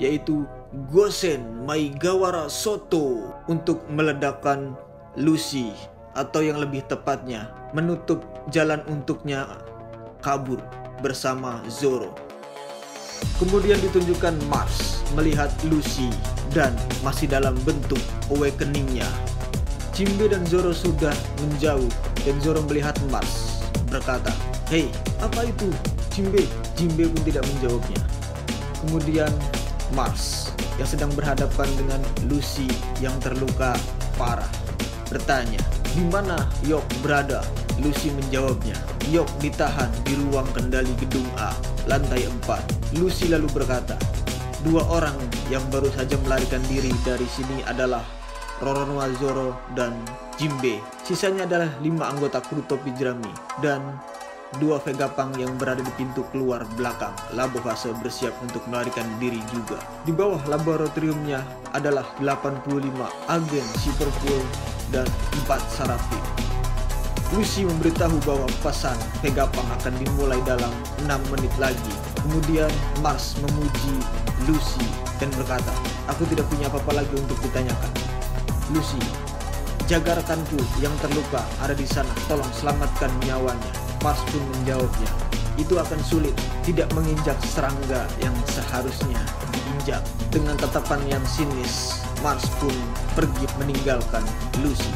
Yaitu Gosen Maigawara Soto untuk meledakkan Lucy, atau yang lebih tepatnya menutup jalan untuknya kabur bersama Zoro. Kemudian ditunjukkan Mars melihat Lucy dan masih dalam bentuk awakeningnya. Jinbe dan Zoro sudah menjauh dan Zoro melihat Mars berkata, "Hei, apa itu Jinbe?" Jinbe pun tidak menjawabnya. Kemudian Mars yang sedang berhadapan dengan Lucy yang terluka parah bertanya, "Di mana Yok berada?" Lucy menjawabnya, "Yok ditahan di ruang kendali gedung A, lantai 4. Lucy lalu berkata, "Dua orang yang baru saja melarikan diri dari sini adalah Roronoa Zoro dan Jinbe. Sisanya adalah 5 anggota kru topi jerami dan 2 Vegapunk yang berada di pintu keluar belakang. Labo Fase bersiap untuk melarikan diri juga. Di bawah laboratoriumnya adalah 85 agen Superpool dan 4 Sarafin." Lucy memberitahu bahwa pesan Vegapunk akan dimulai dalam 6 menit lagi. Kemudian Mars memuji Lucy dan berkata, "Aku tidak punya apa-apa lagi untuk ditanyakan. Lucy, jaga rekanku yang terluka ada di sana. Tolong selamatkan nyawanya." Mars pun menjawabnya, "Itu akan sulit, tidak menginjak serangga yang seharusnya diinjak." Dengan tatapan yang sinis, Mars pun pergi meninggalkan Lucy.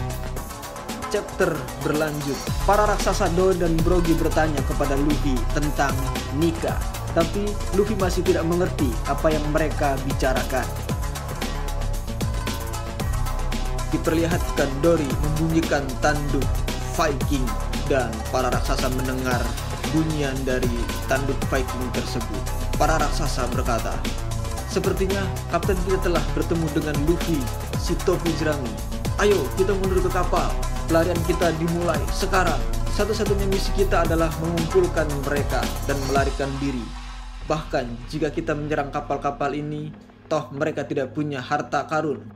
Chapter berlanjut. Para raksasa Do dan Brogy bertanya kepada Luffy tentang Nika, tapi Luffy masih tidak mengerti apa yang mereka bicarakan. Diperlihatkan Dory membunyikan tanduk Viking dan para raksasa mendengar bunyian dari tanduk Viking tersebut. Para raksasa berkata, "Sepertinya kapten kita telah bertemu dengan Luffy, si topi jerami. Ayo kita mundur ke kapal. Pelarian kita dimulai sekarang. Satu-satunya misi kita adalah mengumpulkan mereka dan melarikan diri. Bahkan jika kita menyerang kapal-kapal ini, toh mereka tidak punya harta karun.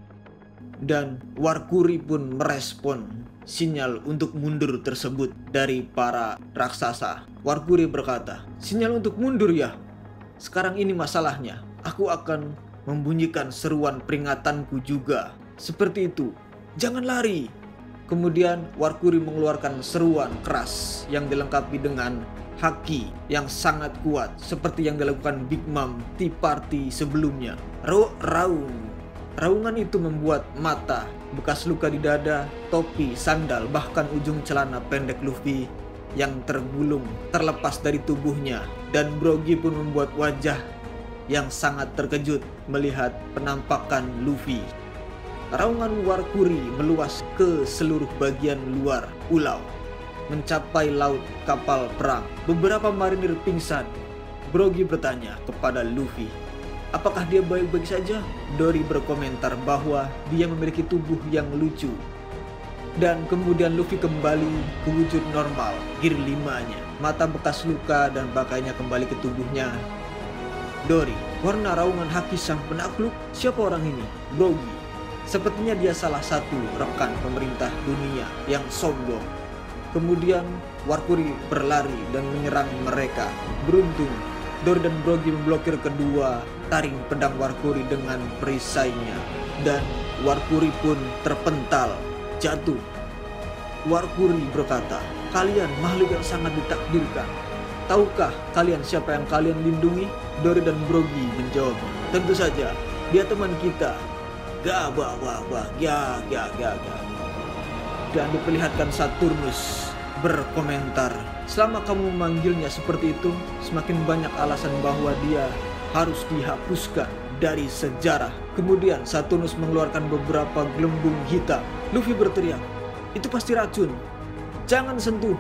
Dan Warkuri pun merespon sinyal untuk mundur tersebut dari para raksasa. Warkuri berkata, sinyal untuk mundur ya? Sekarang ini masalahnya, aku akan membunyikan seruan peringatanku juga. Seperti itu, jangan lari. Kemudian Warkuri mengeluarkan seruan keras yang dilengkapi dengan haki yang sangat kuat, seperti yang dilakukan Big Mom Tea Party sebelumnya. Raungan itu membuat mata, bekas luka di dada, topi, sandal, bahkan ujung celana pendek Luffy yang tergulung terlepas dari tubuhnya. Dan Brogy pun membuat wajah yang sangat terkejut melihat penampakan Luffy. Raungan Warkuri meluas ke seluruh bagian luar pulau, mencapai laut kapal perang. Beberapa marinir pingsan. Brogy bertanya kepada Luffy, apakah dia baik-baik saja? Dory berkomentar bahwa dia memiliki tubuh yang lucu. Dan kemudian Luffy kembali ke wujud normal, gear 5-nya. Mata bekas luka dan pakainya kembali ke tubuhnya. Dory, warna raungan haki sang penakluk, siapa orang ini? Brogy, sepertinya dia salah satu rekan pemerintah dunia yang sombong. Kemudian Warkuri berlari dan menyerang mereka. Beruntung, Dory dan Brogy memblokir kedua taring pedang Warkuri dengan perisainya. Dan Warkuri pun terpental, jatuh. Warkuri berkata, kalian makhluk yang sangat ditakdirkan. Tahukah kalian siapa yang kalian lindungi? Dory dan Brogy menjawab, tentu saja, dia teman kita. Gak. Dan diperlihatkan Saturnus berkomentar, selama kamu memanggilnya seperti itu, semakin banyak alasan bahwa dia harus dihapuskan dari sejarah. Kemudian Saturnus mengeluarkan beberapa gelembung hitam. Luffy berteriak, itu pasti racun, jangan sentuh.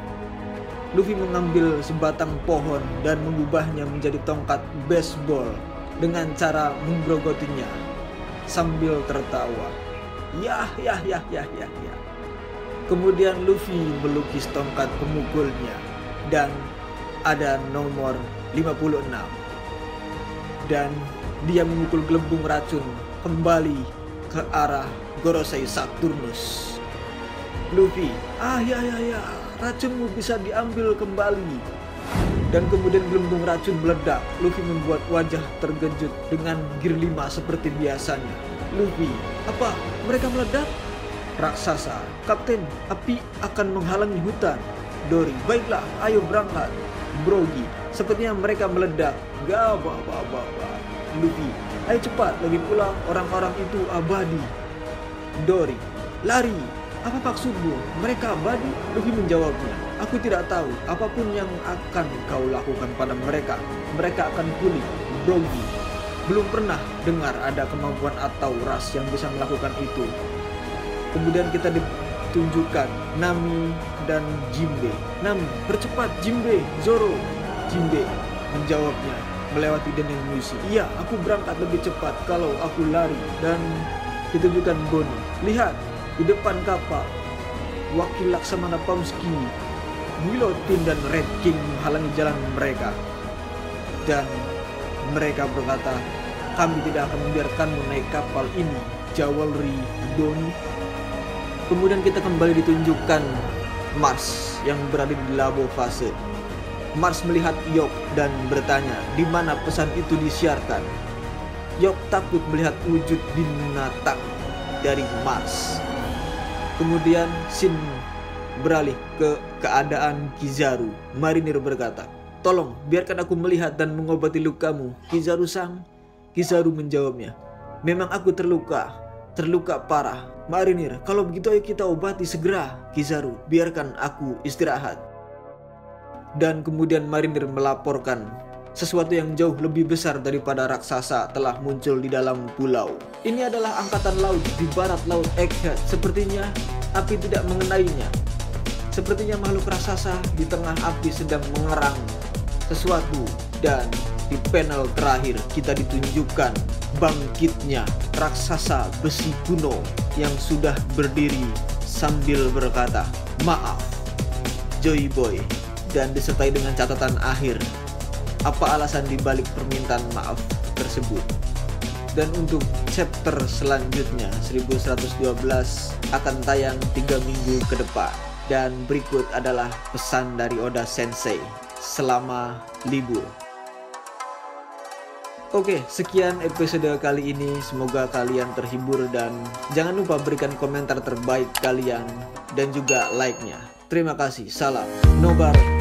Luffy mengambil sebatang pohon dan mengubahnya menjadi tongkat baseball dengan cara menggerogotinya sambil tertawa. Ya. Kemudian Luffy melukis tongkat pemukulnya dan ada nomor 56. Dan dia memukul gelembung racun kembali ke arah Gorosei Saturnus. Luffy, ya, racunmu bisa diambil kembali. Dan kemudian gelembung racun meledak. Luffy membuat wajah terkejut dengan gear 5 seperti biasanya. Luffy, apa? Mereka meledak? Raksasa, Kapten, api akan menghalangi hutan. Dory, baiklah, ayo berangkat. Brogy, sepertinya mereka meledak. Luffy, ayo cepat, lagi pula orang-orang itu abadi. Dory, lari. Apa maksudmu? Mereka abadi? Luffy menjawabnya, aku tidak tahu. Apapun yang akan kau lakukan pada mereka, mereka akan pulih. Brogy, belum pernah dengar ada kemampuan atau ras yang bisa melakukan itu. Kemudian kita ditunjukkan Nami dan Jinbe. Nami, percepat Jinbe, Zoro. Jinbe menjawabnya melewati dinding musi. Iya, aku berangkat lebih cepat kalau aku lari. Dan ditunjukkan Bonnie. Lihat, di depan kapal, wakil Laksamana Pomsky, Guillotine dan Red King menghalangi jalan mereka. Dan mereka berkata, kami tidak akan membiarkanmu naik kapal ini, Jawalry Donnie. Kemudian kita kembali ditunjukkan Mars yang berada di labo fase. Mars melihat Yok dan bertanya, di mana pesan itu disiarkan? Yok takut melihat wujud binatang dari Mars. Kemudian Shin beralih ke keadaan Kizaru. Marinir berkata, tolong biarkan aku melihat dan mengobati lukamu, Kizaru-san. Kizaru menjawabnya, memang aku terluka parah. Marinir, kalau begitu ayo kita obati segera. Kizaru, biarkan aku istirahat. Dan kemudian Marinir melaporkan sesuatu yang jauh lebih besar daripada raksasa telah muncul di dalam pulau. Ini adalah angkatan laut di barat laut Egghead. Sepertinya api tidak mengenainya. Sepertinya makhluk raksasa di tengah api sedang mengerang sesuatu. Dan di panel terakhir kita ditunjukkan bangkitnya raksasa besi kuno yang sudah berdiri sambil berkata, maaf Joy Boy, dan disertai dengan catatan akhir. Apa alasan dibalik permintaan maaf tersebut? Dan untuk chapter selanjutnya 1112 akan tayang 3 minggu ke depan. Dan berikut adalah pesan dari Oda Sensei selama libur. Oke, sekian episode kali ini. Semoga kalian terhibur dan jangan lupa berikan komentar terbaik kalian dan juga like-nya. Terima kasih. Salam Nobar